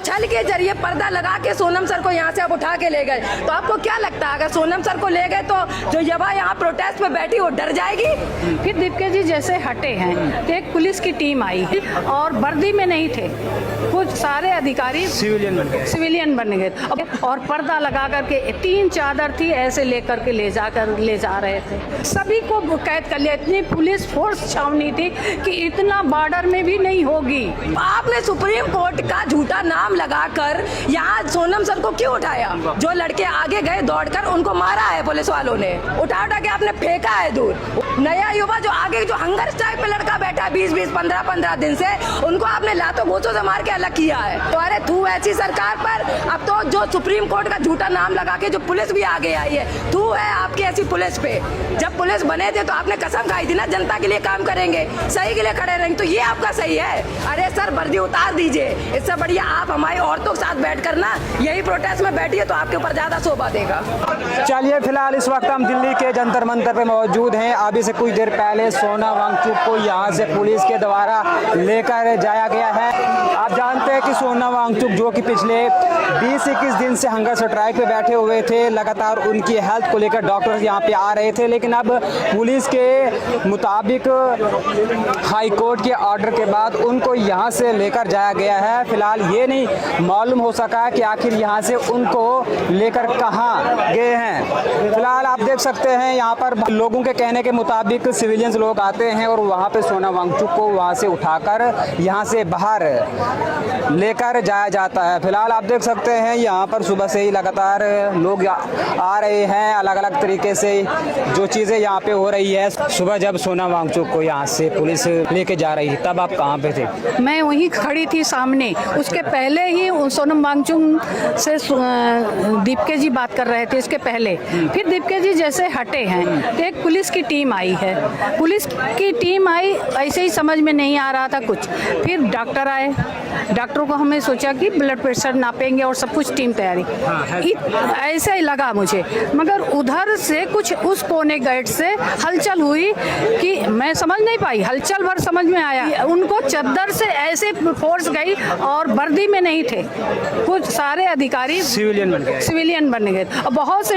छल के जरिए पर्दा लगा के सोनम सर को यहाँ से आप उठा के ले गए। तो आपको क्या लगता है अगर सोनम सर को ले गए तो जो युवा यहाँ प्रोटेस्ट में बैठी वो डर जाएगी? फिर दीपके जी जैसे हटे हैं तो एक पुलिस की टीम आई और वर्दी में नहीं थे, कुछ सारे अधिकारी सिविलियन बन गए और पर्दा लगा करके 3 चादर थी ऐसे लेकर के ले जा रहे थे। सभी को कैद कर लिया। इतनी पुलिस फोर्स छावनी थी कि इतना बॉर्डर में भी नहीं होगी। आपने सुप्रीम कोर्ट का झूठा नाम लगाकर यहाँ सोनम सर को क्यों उठाया? जो लड़के आगे गए दौड़कर उनको मारा है पुलिस वालों ने, उठा के आपने फेंका है दूर। नया युवा जो आगे जो हंगर स्ट्राइक पे लड़का बैठा है 20-20, 15-15 दिन से, उनको आपने लातों घूंसों से मार के अलग किया है। तो अरे तू ऐसी सरकार पर अब तो जो सुप्रीम कोर्ट का झूठा नाम लगा के जो पुलिस भी आगे आई है, तू है आपकी ऐसी पुलिस पे। जब पुलिस बने थे तो आपने कसम खाई थी ना जनता के लिए काम करेंगे, सही के लिए खड़े रहेंगे। तो ये आपका सही है? अरे सर वर्दी उतार दीजिए, इससे बढ़िया आप हमारी औरतों के साथ बैठ कर ना यही प्रोटेस्ट में बैठिए तो आपके ऊपर ज्यादा शोभा देगा। चलिए फिलहाल इस वक्त हम दिल्ली के जंतर मंतर पे मौजूद हैं। अभी से कुछ देर पहले सोनम वांगचुक को यहाँ से पुलिस के द्वारा लेकर जाया गया है। आप जानते हैं कि सोनम वांगचुक जो कि पिछले 20-21 दिन से हंगर स्ट्राइक पे बैठे हुए थे, लगातार उनकी हेल्थ को लेकर डॉक्टर्स यहाँ पे आ रहे थे, लेकिन अब पुलिस के मुताबिक हाई कोर्ट के ऑर्डर के बाद उनको यहाँ से लेकर जाया गया है। फिलहाल ये नहीं मालूम हो सका है कि आखिर यहाँ से उनको लेकर कहाँ गए हैं। फिलहाल आप देख सकते हैं यहाँ पर लोगों के कहने के मुताबिक सिविलियंस लोग आते हैं और वहाँ पे सोनम वांगचुक को वहाँ से उठाकर यहाँ से बाहर लेकर जाया जाता है। फिलहाल आप देख सकते हैं यहाँ पर सुबह से ही लगातार लोग आ रहे हैं, अलग अलग तरीके से जो चीज़ें यहाँ पे हो रही है। सुबह जब सोनम वांगचुक को यहाँ से पुलिस लेके जा रही थी तब आप कहाँ पे थे? मैं वहीं खड़ी थी सामने। उसके पहले ही सोनम वांगचुक से दीपके जी बात कर रहे थे, इसके पहले। फिर दीपके जी जैसे हटे हैं तो एक पुलिस की टीम आई है। पुलिस की टीम आई, ऐसे ही समझ में नहीं आ रहा था कुछ। फिर डॉक्टर आए, डॉक्टरों को हमें सोचा कि ब्लड प्रेशर नापेंगे और सब कुछ टीम तैयारी। ऐसा ही लगा मुझे, मगर उधर से कुछ उस कोने गेट से हलचल हुई कि मैं समझ नहीं पाई। हलचल भर समझ में आया, उनको चद्दर से ऐसे फोर्स गई और वर्दी में नहीं थे, कुछ सारे अधिकारी सिविलियन बन गए और बहुत से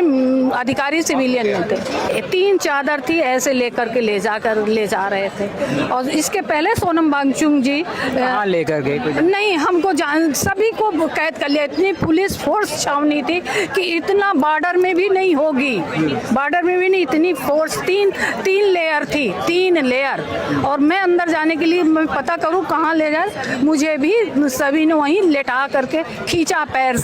अधिकारी सिविलियन में थे। 3 चादर थी ऐसे लेकर के ले जा रहे थे। और इसके पहले सोनम वांगचुक जी लेकर गए नहीं, हमको सभी को कैद कर लिया। इतनी पुलिस फोर्स छावनी थी कि इतना बॉर्डर में भी नहीं होगी। बॉर्डर में भी नहीं, इतनी फोर्स। तीन लेयर थी, 3 लेयर। और मैं अंदर जाने के लिए मैं पता करूं कहाँ ले जाए, मुझे भी सभी ने वहीं लेटा करके खींचा, पैर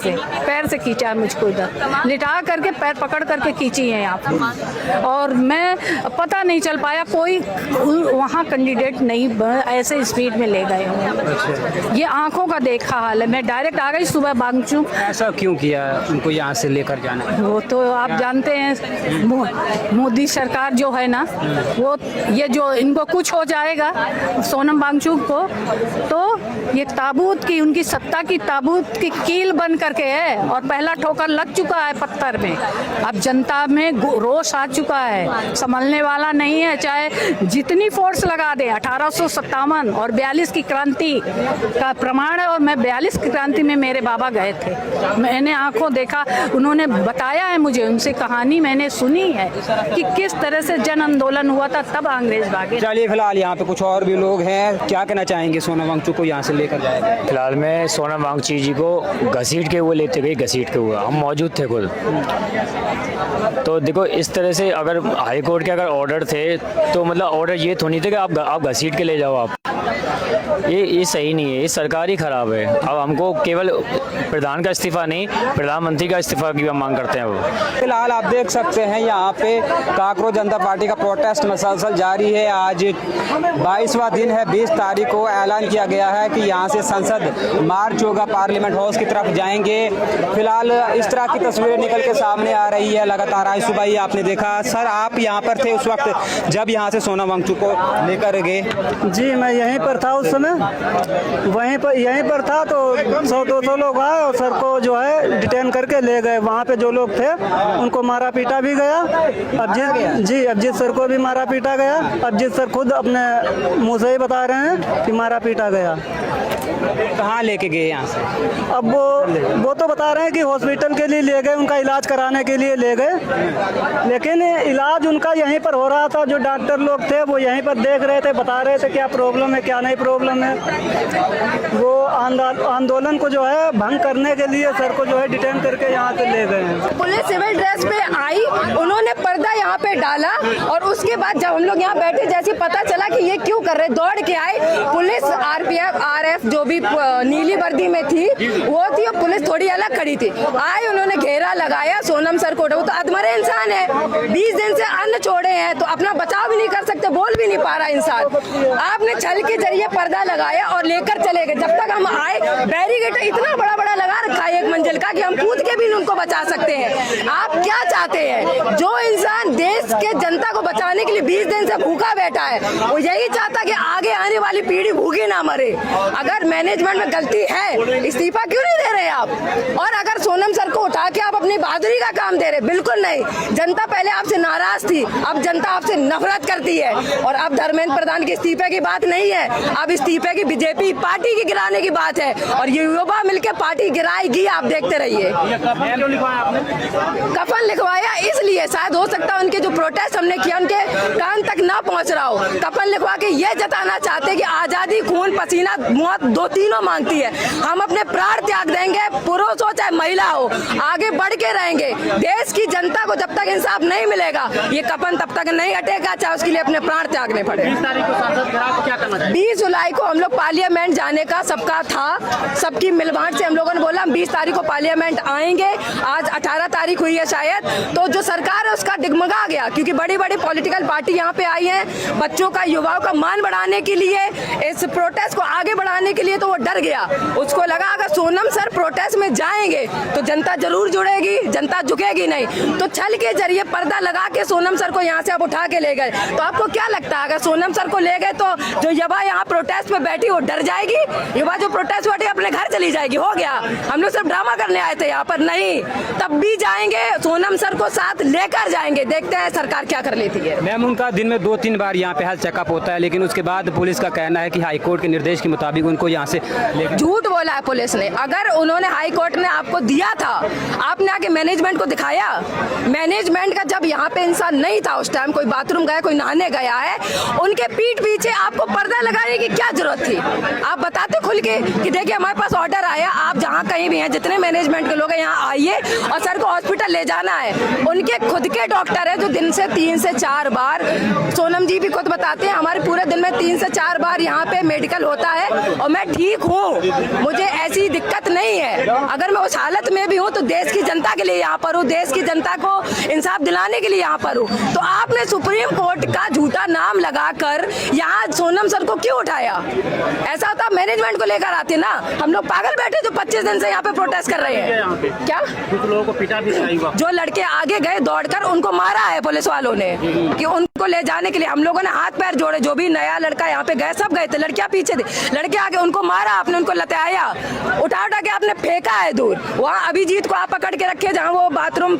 से खींचा मुझको, इधर लेटा करके पैर पकड़ करके खींची है यहाँ पर। और मैं पता नहीं चल पाया, कोई वहाँ कैंडिडेट नहीं, ऐसे स्पीड में ले गए हैं। ये आंखों का देखा हाल है। मैं डायरेक्ट आ गई सुबह वांगचुक। ऐसा क्यों किया उनको यहाँ से लेकर जाना? वो तो आप जानते हैं, मोदी सरकार जो है ना, वो ये जो इनको कुछ हो जाएगा सोनम वांगचुक को, तो ये ताबूत की, उनकी सत्ता की ताबूत की कील बन करके है। और पहला ठोकर लग चुका है पत्थर में। अब जनता में रोष आ चुका है, संभलने वाला नहीं है। चाहे जितनी फोर्स लगा दे। 1857 और 42 की क्रांति का प्रमाण है। और मैं 42 की क्रांति में मेरे बाबा गए थे, मैंने आंखों देखा, उन्होंने बताया है मुझे, उनसे कहानी मैंने सुनी है कि किस तरह से जन आंदोलन हुआ था, तब अंग्रेज भागे। चलिए फिलहाल यहाँ पे कुछ और भी लोग हैं, क्या कहना चाहेंगे सोनम वांगचुक को यहाँ से लेकर जाएगा? फिलहाल में सोनम वांगचुक जी को घसीट के हुए लेते गए, घसीट के हुए हम मौजूद थे खुद। तो देखो इस तरह से अगर हाई कोर्ट के अगर ऑर्डर थे तो मतलब ऑर्डर ये तो नहीं थे कि आप घसीट के ले जाओ। आप ये सही नहीं है, ये सरकार ही खराब है। अब हमको केवल प्रधान का इस्तीफा नहीं, प्रधानमंत्री का इस्तीफा की हम मांग करते हैं। वो फिलहाल आप देख सकते हैं यहाँ पे काकरोच जनता पार्टी का प्रोटेस्ट मसलसल जारी है। आज 22वां दिन है, 20 तारीख को ऐलान किया गया है कि यहाँ से संसद मार्च होगा, पार्लियामेंट हाउस की तरफ जाएंगे। फिलहाल इस तरह की तस्वीरें निकल के सामने आ रही है लगातार। आज सुबह ही आपने देखा। सर आप यहाँ पर थे उस वक्त जब यहाँ से सोनम वांगचुक को लेकर गए? जी मैं यहीं पर था उस समय यहीं पर था तो 100-200 लोग आए और सर को जो है डिटेन करके ले गए। वहाँ पे जो लोग थे उनको मारा पीटा भी गया। अभिजीत सर को भी मारा पीटा गया। अभिजीत सर खुद अपने मुँह से ही बता रहे हैं कि मारा पीटा गया। कहाँ लेके गए यहाँ से? अब वो तो बता रहे हैं कि हॉस्पिटल के लिए ले गए, उनका इलाज कराने के लिए ले गए, लेकिन इलाज उनका यहीं पर हो रहा था। जो डॉक्टर लोग थे वो यहीं पर देख रहे थे, बता रहे थे क्या प्रॉब्लम है क्या नहीं प्रॉब्लम है। वो आंदोलन को जो है भंग करने के लिए सर को जो है डिटेन करके यहाँ से ले गए हैं। पुलिस सिविल ड्रेस पे आई, उन्होंने पर्दा यहाँ पे डाला और उसके बाद जब हम लोग यहाँ बैठे, जैसे पता चला कि ये क्यों कर रहे, दौड़ के आए। पुलिस RPF RF जो भी नीली वर्दी में थी वो थी, और पुलिस थोड़ी अलग खड़ी थी। आए, उन्होंने घेरा लगाया सोनम सर को। वो तो अधमरे इंसान है, 20 दिन से अन्न छोड़े हैं तो अपना बचाव भी नहीं कर सकते, बोल भी नहीं पा रहा इंसान। आपने छल के जरिए पर्दा लगाया और लेकर चले गए। जब तक हम आए, बैरिकेड इतना बड़ा बड़ा लगा रखा है 1 मंजिल का कि हम कूद के भी उनको बचा सकते हैं। आप क्या चाहते हैं? जो इंसान देश के जनता को बचाने के लिए 20 दिन से भूखा बैठा है, वो यही चाहता कि आगे आने वाली पीढ़ी भूखी ना मरे। अगर मैनेजमेंट में गलती है, इस्तीफा क्यों नहीं दे रहे आप? और अगर सोनम सर को उठा के आप अपनी बहादुरी का काम दे रहे, बिल्कुल नहीं। जनता पहले आपसे नाराज थी, अब जनता आपसे नफरत करती है। और अब धर्मेंद्र प्रधान के इस्तीफे की बात नहीं है, अब इस्तीफे की बीजेपी पार्टी की गिराने की बात है, और ये युवा मिलकर पार्टी गिराएगी। आप देखते रहिए। कफन लिखवाया इसलिए, शायद हो सकता है उनके जो प्रोटेस्ट हमने किया उनके कान तक ना पहुंच रहा हो। कफन लिखवा के ये जताना चाहते कि आजादी, खून, पसीना, मौत दो तीनों मांगती है। हम अपने प्राण त्याग देंगे, पुरुष हो चाहे महिला हो, आगे बढ़ के रहेंगे। देश की जनता को जब तक इंसाफ नहीं मिलेगा, ये कफन तब तक नहीं हटेगा, चाहे उसके लिए अपने प्राण त्यागने पड़े। 20 जुलाई को हम लोग पार्लियामेंट जाने का सबका था, सबकी मिलबांट से हम लोगों ने बोला हम 20 तारीख को पार्लियामेंट आएंगे। आज 18 तारीख हुई है शायद, तो जो सरकार है उसका डिगमगा गया, क्योंकि बड़ी बड़ी पॉलिटिकल पार्टी यहाँ पे आई है बच्चों का, युवाओं का मान बढ़ाने के लिए, इस प्रोटेस्ट को आगे बढ़ाने के लिए। तो वो डर गया, उसको लगा अगर सोनम सर प्रोटेस्ट में जाएंगे तो जनता जरूर जुड़ेगी, जनता झुकेगी नहीं। तो छल के जरिए पर्दा लगा के सोनम सर को यहाँ से अब उठा के ले गए। तो आपको क्या लगता है, अगर सोनम सर को ले गए तो जो युवा यहाँ प्रोटेस्ट में बैठी वो डर जाएगी? युवा जो प्रोटेस्ट बैठी अपने घर चली जाएगी, हो गया, हम लोग सिर्फ ड्रामा करने आए थे यहाँ पर? नहीं, तब भी जाएंगे, सोनम सर को साथ लेकर जाएंगे। देखते हैं सरकार क्या कर लेती है। मैम, उनका दिन में 2-3 बार यहाँ पे हेल्थ चेकअप होता है, लेकिन उसके बाद पुलिस का कहना है कि हाईकोर्ट के निर्देश के मुताबिक उनको यहाँ से झूठ बोला है पुलिस ने। अगर उन्होंने हाईकोर्ट ने आपको दिया था, आपने आके मैनेजमेंट को दिखाया? मैनेजमेंट का जब यहाँ पे इंसान नहीं था उस टाइम, कोई बाथरूम गया, कोई नहाने गया है, उनके पीठ पीछे आपको पर्दा लगाने की क्या जरूरत थी? आप बताते खुल के कि देखिए हमारे पास ऑर्डर आया, आप जहाँ कहीं भी हैं, जितने मैनेजमेंट के लोग हैं यहाँ आइए और सर को हॉस्पिटल ले जाना है। उनके खुद के डॉक्टर है जो दिन से 3 से 4 बार, सोनम जी भी खुद बताते हैं, हमारे पूरे दिन में 3 से 4 बार यहाँ पे मेडिकल होता है और मैं ठीक हूँ, मुझे ऐसी दिक्कत नहीं है। अगर मैं उस हालत में भी हूँ तो देश की जनता के लिए यहाँ पर हूँ, देश की जनता को इंसाफ दिलाने के लिए यहाँ पर हूँ। तो आपने सुप्रीम कोर्ट का झूठा नाम लगाकर यहाँ सोनम सर को क्यों उठाया? ऐसा होता मैनेजमेंट को लेकर आते ना। हम लोग पागल बैठे जो 25 दिन से यहाँ पे प्रोटेस्ट कर रहे हैं। क्या कुछ लोगों को पीटा भी? जो लड़के आगे गए दौड़कर, उनको मारा है पुलिस वालों ने कि उनको ले जाने के लिए। हम लोगों ने हाथ पैर जोड़े, जो भी नया लड़का यहाँ पे गए सब गए थे, लड़कियां पीछे थी, लड़के आगे, उनको मारा आपने, उनको लताया, उठा उठा के आपने फेंका है दूर। वहाँ अभिजीत को आप पकड़ के रखे, जहाँ वो बाथरूम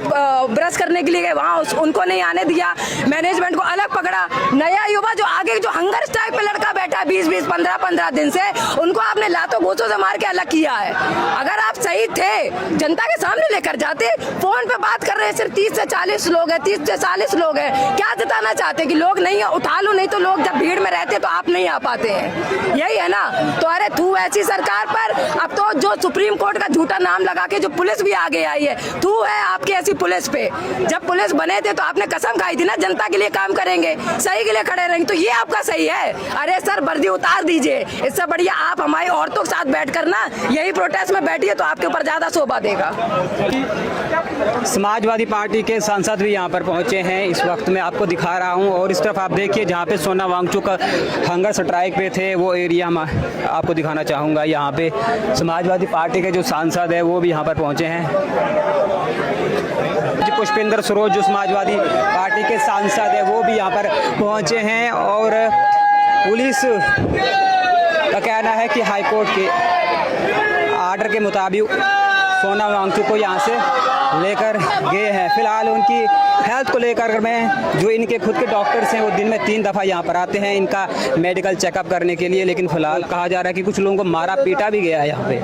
ब्रश करने के लिए गए वहाँ उनको नहीं आने दिया, मैनेजमेंट को अलग पकड़ा। नया युवा जो आगे जो हंगर स्ट्राइक पे लड़का बैठा 20-20, 15-15 दिन से, उनको आपने लातों घूसों से मार के अलग किया है। अगर आप सही थे, जनता के सामने लेकर जाते। फोन पे बात कर रहे हैं, सिर्फ 30 से 40 लोग हैं, 30 से 40 लोग हैं, क्या जताना चाहते कि लोग नहीं है? उठा लो, नहीं तो लोग जब भीड़ में रहते तो आप नहीं आ पाते हैं, यही है ना? तो अरे तू ऐसी सरकार पर, अब तो जो सुप्रीम कोर्ट का झूठा नाम लगा के जो पुलिस भी आगे आई है, तू है आपकी ऐसी पुलिस पे। जब पुलिस बने थे तो आपने कसम खाई थी ना, जनता के लिए काम करेंगे, सही के लिए खड़े रहेंगे, तो ये आपका सही है? अरे सर वर्दी उतार दीजिए, इससे बढ़िया आप हमारी औरतों के साथ बैठकर ना यही प्रोटेस्ट में बैठिए तो आपके ऊपर ज्यादा शोभा देगा। समाजवादी पार्टी के सांसद भी यहाँ पर पहुँचे हैं, इस वक्त मैं आपको दिखा रहा हूँ। और इस तरफ आप देखिए जहाँ पे सोनम वांगचुक हंगर स्ट्राइक पे थे, वो एरिया में आपको दिखाना चाहूँगा। यहाँ पे समाजवादी पार्टी के जो सांसद है वो भी यहाँ पर पहुँचे हैं। पुष्पेंद्र सरोज जो समाजवादी पार्टी के सांसद है वो भी यहाँ पर पहुँचे हैं। और पुलिस का कहना है कि हाईकोर्ट के आर्डर के मुताबिक सोनम वांगचुक को यहाँ से लेकर गए हैं। फिलहाल उनकी हेल्थ को लेकर मैं जो इनके खुद के डॉक्टर्स हैं वो दिन में 3 दफ़ा यहाँ पर आते हैं इनका मेडिकल चेकअप करने के लिए, लेकिन फिलहाल कहा जा रहा है कि कुछ लोगों को मारा पीटा भी गया है यहाँ पे।